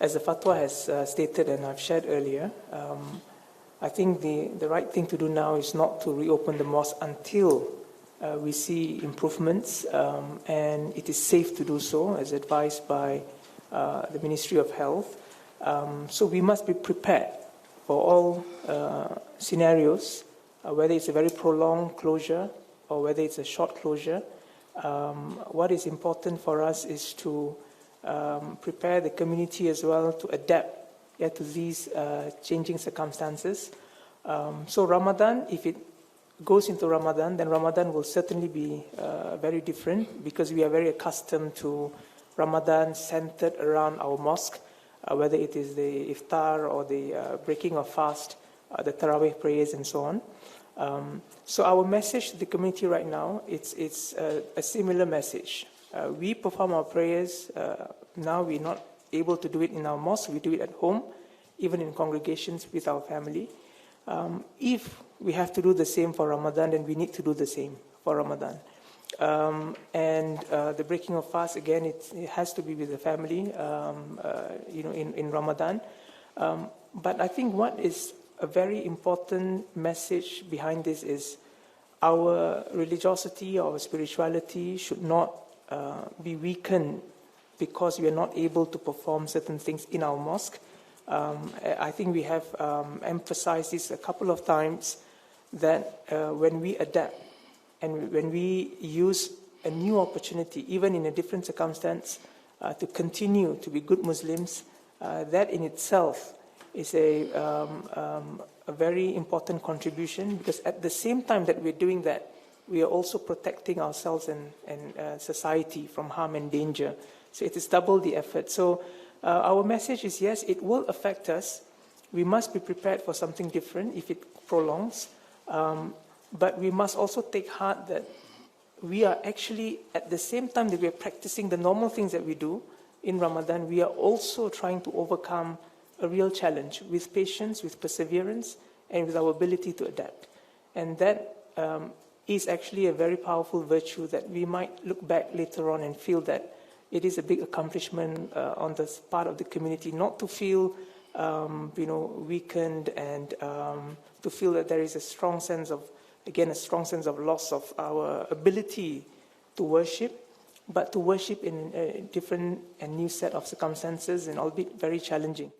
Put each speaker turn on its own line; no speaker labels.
as the fatwa has stated and I've shared earlier, I think the right thing to do now is not to reopen the mosque until we see improvements, and it is safe to do so, as advised by the Ministry of Health. So we must be prepared for all scenarios, whether it's a very prolonged closure or whether it's a short closure. What is important for us is to prepare the community as well to adapt to these changing circumstances. So Ramadan, if it goes into Ramadan, then Ramadan will certainly be very different, because we are very accustomed to Ramadan centered around our mosque, whether it is the iftar or the breaking of fast, the Tarawih prayers and so on. So our message to the community right now, it's a similar message. We perform our prayers, now we're not able to do it in our mosque, we do it at home, even in congregations with our family. If we have to do the same for Ramadan, then we need to do the same for Ramadan. And the breaking of fast, again, it has to be with the family, in Ramadan. But I think what is a very important message behind this is our religiosity, our spirituality should not be weakened because we are not able to perform certain things in our mosque. I think we have emphasized this a couple of times, that when we adapt and when we use a new opportunity, even in a different circumstance, to continue to be good Muslims, that in itself is a very important contribution, because at the same time that we're doing that, we are also protecting ourselves and society from harm and danger. So it is double the effort. So our message is, yes, it will affect us. We must be prepared for something different if it prolongs. But we must also take heart that we are actually, at the same time that we are practicing the normal things that we do in Ramadan, we are also trying to overcome a real challenge with patience, with perseverance, and with our ability to adapt. And that is actually a very powerful virtue that we might look back later on and feel that it is a big accomplishment on the part of the community, not to feel weakened and to feel that there is a strong sense of loss of our ability to worship, but to worship in a different and new set of circumstances, and albeit very challenging.